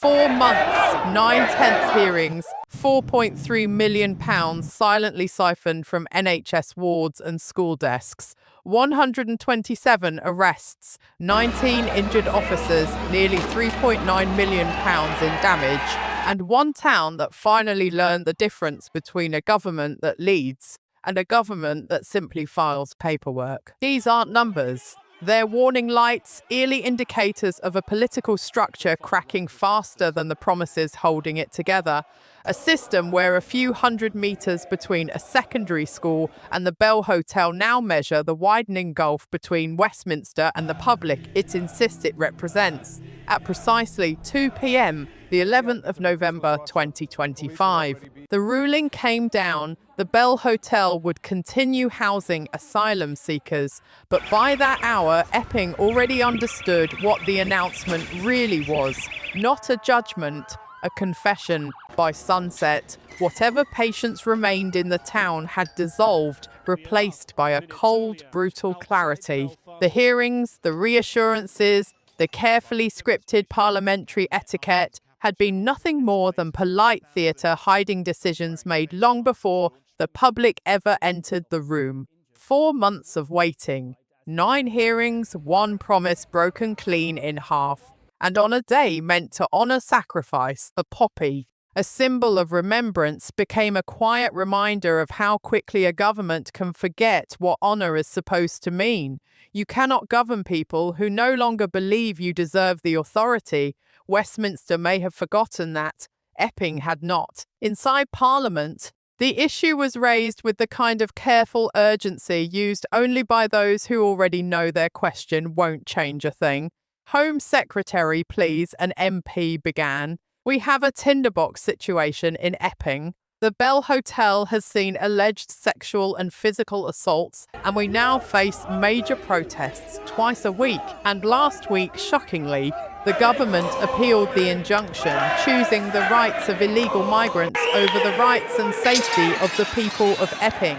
4 months, 9/10 hearings, £4.3 million silently siphoned from NHS wards and school desks, 127 arrests, 19 injured officers, nearly £3.9 million in damage, and one town that finally learned the difference between a government that leads and a government that simply files paperwork. These aren't numbers. They're warning lights, eerie indicators of a political structure cracking faster than the promises holding it together. A system where a few hundred meters between a secondary school and the Bell Hotel now measure the widening gulf between Westminster and the public it insists it represents. At precisely 2 p.m, the 11th of November 2025, the ruling came down. The Bell Hotel would continue housing asylum seekers, but by that hour, Epping already understood what the announcement really was. Not a judgment, a confession. By sunset, whatever patience remained in the town had dissolved, replaced by a cold, brutal clarity. The hearings, the reassurances, the carefully scripted parliamentary etiquette had been nothing more than polite theatre hiding decisions made long before the public ever entered the room. 4 months of waiting, 9 hearings, one promise broken clean in half, and on a day meant to honour sacrifice, the poppy, a symbol of remembrance, became a quiet reminder of how quickly a government can forget what honour is supposed to mean. You cannot govern people who no longer believe you deserve the authority. Westminster may have forgotten that. Epping had not. Inside Parliament, the issue was raised with the kind of careful urgency used only by those who already know their question won't change a thing. Home Secretary, please, an MP began. We have a tinderbox situation in Epping. The Bell Hotel has seen alleged sexual and physical assaults, and we now face major protests twice a week. And last week, shockingly, the government appealed the injunction, choosing the rights of illegal migrants over the rights and safety of the people of Epping.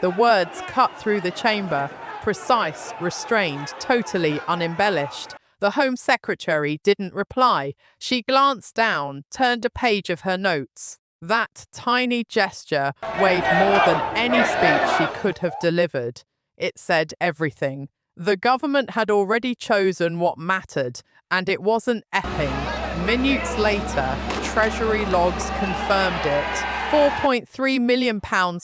The words cut through the chamber, precise, restrained, totally unembellished. The Home Secretary didn't reply. She glanced down, turned a page of her notes. That tiny gesture weighed more than any speech she could have delivered. It said everything. The government had already chosen what mattered, and it wasn't Epping. Minutes later, Treasury logs confirmed it. £4.3 million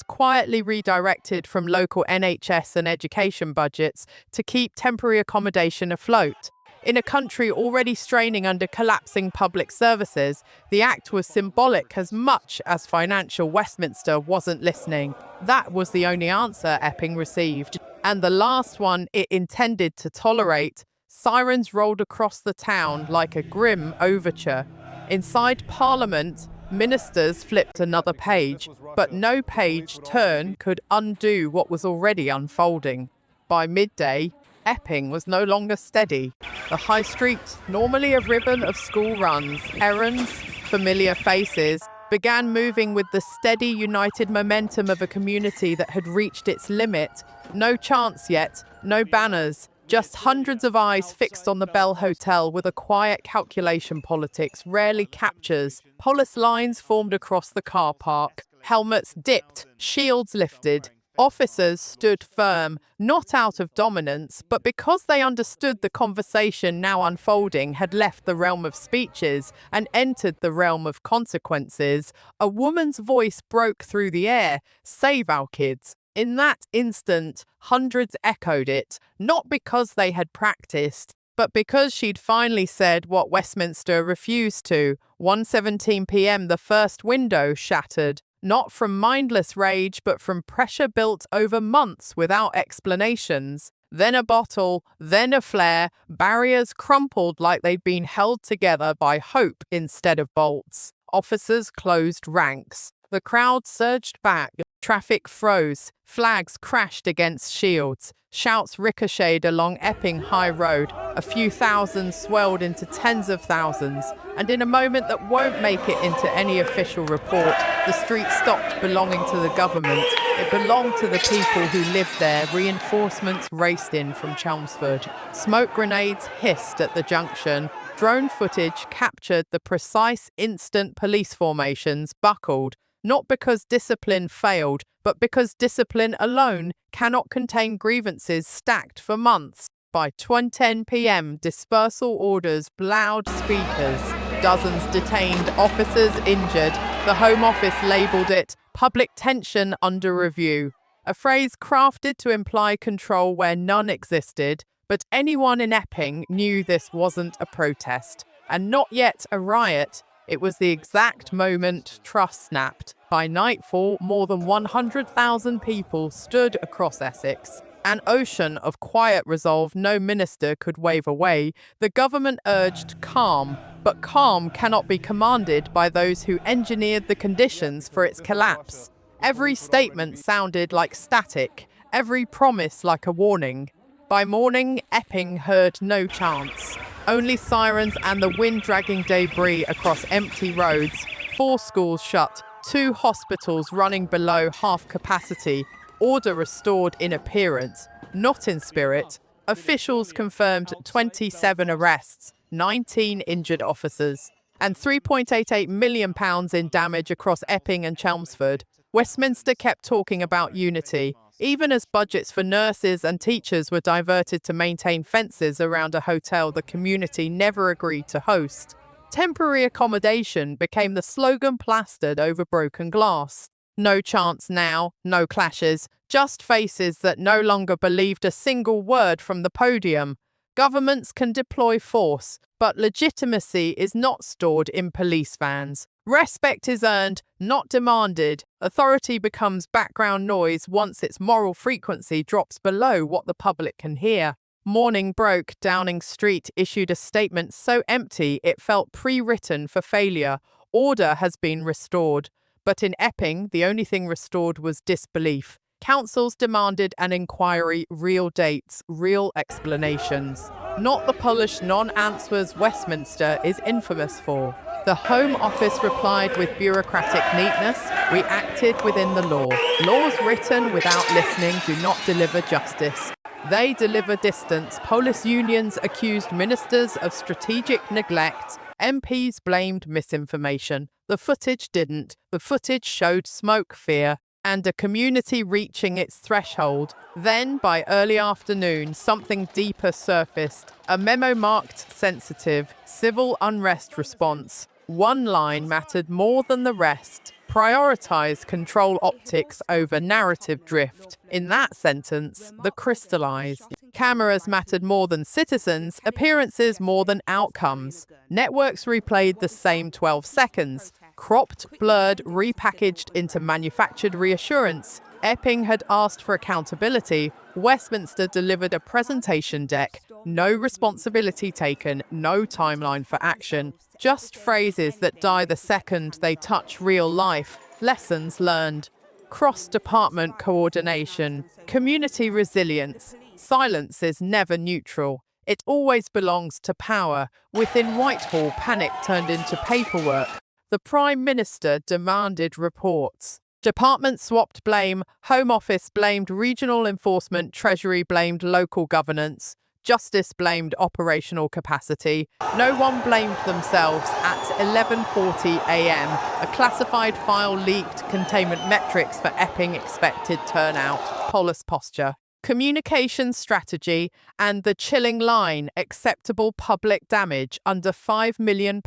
quietly redirected from local NHS and education budgets to keep temporary accommodation afloat. In a country already straining under collapsing public services, the act was symbolic as much as financial. Westminster wasn't listening. That was the only answer Epping received, and the last one it intended to tolerate. Sirens rolled across the town like a grim overture. Inside Parliament, ministers flipped another page, but no page turn could undo what was already unfolding. By midday, Epping was no longer steady. The high street, normally a ribbon of school runs, errands, familiar faces, began moving with the steady, united momentum of a community that had reached its limit. No chants yet, no banners, just hundreds of eyes fixed on the Bell Hotel with a quiet calculation politics rarely captures. Police lines formed across the car park. Helmets dipped, shields lifted. Officers stood firm, not out of dominance, but because they understood the conversation now unfolding had left the realm of speeches and entered the realm of consequences. A woman's voice broke through the air, "Save our kids." In that instant, hundreds echoed it, not because they had practiced, but because she'd finally said what Westminster refused to. 1:17 p.m, the first window shattered. Not from mindless rage, but from pressure built over months without explanations. Then a bottle, then a flare, barriers crumpled like they'd been held together by hope instead of bolts. Officers closed ranks. The crowd surged back. Traffic froze. Flags crashed against shields. Shouts ricocheted along Epping High Road. A few thousand swelled into tens of thousands. And in a moment that won't make it into any official report, the street stopped belonging to the government. It belonged to the people who lived there. Reinforcements raced in from Chelmsford. Smoke grenades hissed at the junction. Drone footage captured the precise instant police formations buckled, not because discipline failed, but because discipline alone cannot contain grievances stacked for months. By 10 p.m., dispersal orders, loudspeakers, dozens detained, officers injured. The Home Office labelled it public tension under review, a phrase crafted to imply control where none existed. But anyone in Epping knew this wasn't a protest, and not yet a riot. It was the exact moment trust snapped. By nightfall, more than 100,000 people stood across Essex, an ocean of quiet resolve no minister could wave away. The government urged calm, but calm cannot be commanded by those who engineered the conditions for its collapse. Every statement sounded like static, every promise like a warning. By morning, Epping heard no chants, only sirens and the wind dragging debris across empty roads. 4 schools shut, 2 hospitals running below half capacity, order restored in appearance, not in spirit. Officials confirmed 27 arrests, 19 injured officers, and £3.88 million in damage across Epping and Chelmsford. Westminster kept talking about unity, even as budgets for nurses and teachers were diverted to maintain fences around a hotel the community never agreed to host. Temporary accommodation became the slogan plastered over broken glass. No chants now, no clashes, just faces that no longer believed a single word from the podium. Governments can deploy force, but legitimacy is not stored in police vans. Respect is earned, not demanded. Authority becomes background noise once its moral frequency drops below what the public can hear. Morning broke. Downing Street issued a statement so empty it felt pre-written for failure. Order has been restored. But in Epping, the only thing restored was disbelief. Councils demanded an inquiry, real dates, real explanations. Not the polished non-answers Westminster is infamous for. The Home Office replied with bureaucratic neatness, we acted within the law. Laws written without listening do not deliver justice. They deliver distance. Police unions accused ministers of strategic neglect. MPs blamed misinformation. The footage didn't. The footage showed smoke, fear, and a community reaching its threshold. Then, by early afternoon, something deeper surfaced. A memo marked sensitive, civil unrest response. One line mattered more than the rest. Prioritize control optics over narrative drift. In that sentence, the crystallized. Cameras mattered more than citizens, appearances more than outcomes. Networks replayed the same 12 seconds, cropped, blurred, repackaged into manufactured reassurance. Epping had asked for accountability. Westminster delivered a presentation deck. No responsibility taken, no timeline for action. Just phrases that die the second they touch real life. Lessons learned. Cross-department coordination. Community resilience. Silence is never neutral. It always belongs to power. Within Whitehall, panic turned into paperwork. The Prime Minister demanded reports. Departments swapped blame. Home Office blamed regional enforcement. Treasury blamed local governance. Justice blamed operational capacity. No one blamed themselves. At 11:40 a.m., a classified file leaked containment metrics for Epping expected turnout, police posture, communication strategy, and the chilling line, acceptable public damage under £5 million.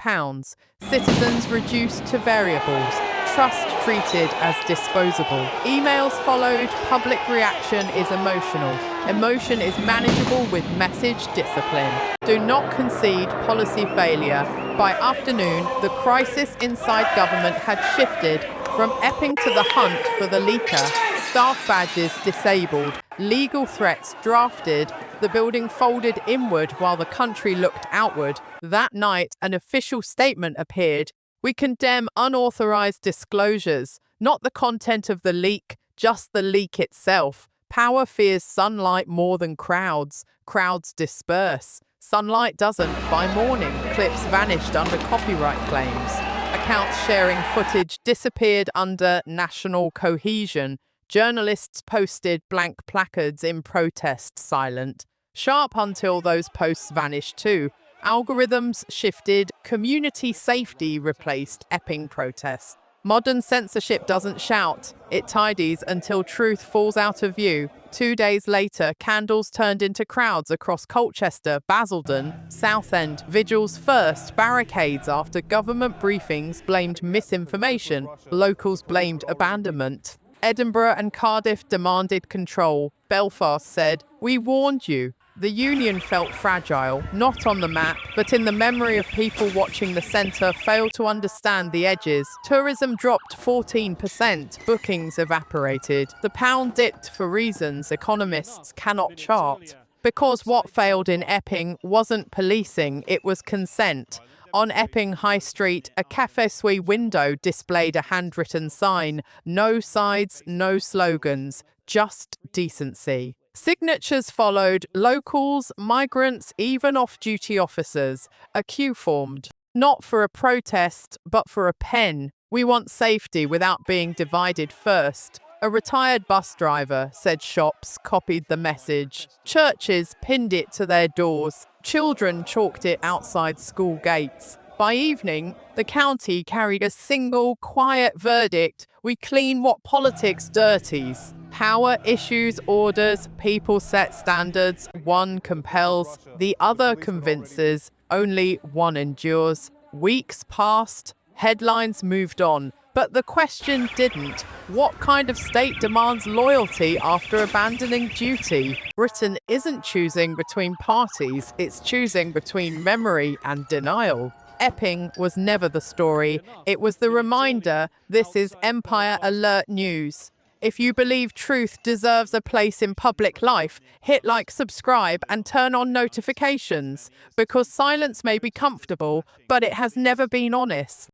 Citizens reduced to variables. Trust treated as disposable. Emails followed. Public reaction is emotional. Emotion is manageable with message discipline. Do not concede policy failure. By afternoon, the crisis inside government had shifted from Epping to the hunt for the leaker. Staff badges disabled. Legal threats drafted. The building folded inward while the country looked outward. That night, an official statement appeared. We condemn unauthorized disclosures, not the content of the leak, just the leak itself. Power fears sunlight more than crowds. Crowds disperse. Sunlight doesn't. By morning, clips vanished under copyright claims. Accounts sharing footage disappeared under national cohesion. Journalists posted blank placards in protest, silent. Sharp until those posts vanished too. Algorithms shifted, community safety replaced Epping protests. Modern censorship doesn't shout, it tidies until truth falls out of view. 2 days later, candles turned into crowds across Colchester, Basildon, Southend, vigils first, barricades after government briefings blamed misinformation, locals blamed abandonment. Edinburgh and Cardiff demanded control. Belfast said, "We warned you." The union felt fragile, not on the map, but in the memory of people watching the centre fail to understand the edges. Tourism dropped 14%, bookings evaporated. The pound dipped for reasons economists cannot chart. Because what failed in Epping wasn't policing, it was consent. On Epping High Street, a Café Suis window displayed a handwritten sign, "No sides, no slogans, just decency." Signatures followed, locals, migrants, even off-duty officers. A queue formed, not for a protest, but for a pen. "We want safety without being divided first." A retired bus driver said shops copied the message. Churches pinned it to their doors. Children chalked it outside school gates. By evening, the county carried a single, quiet verdict: "We clean what politics dirties." Power issues orders, people set standards, one compels, the other convinces, only one endures. Weeks passed, headlines moved on, but the question didn't. What kind of state demands loyalty after abandoning duty? Britain isn't choosing between parties, it's choosing between memory and denial. Epping was never the story, it was the reminder. This is Empire Alert News. If you believe truth deserves a place in public life, hit like, subscribe, and turn on notifications, because silence may be comfortable, but it has never been honest.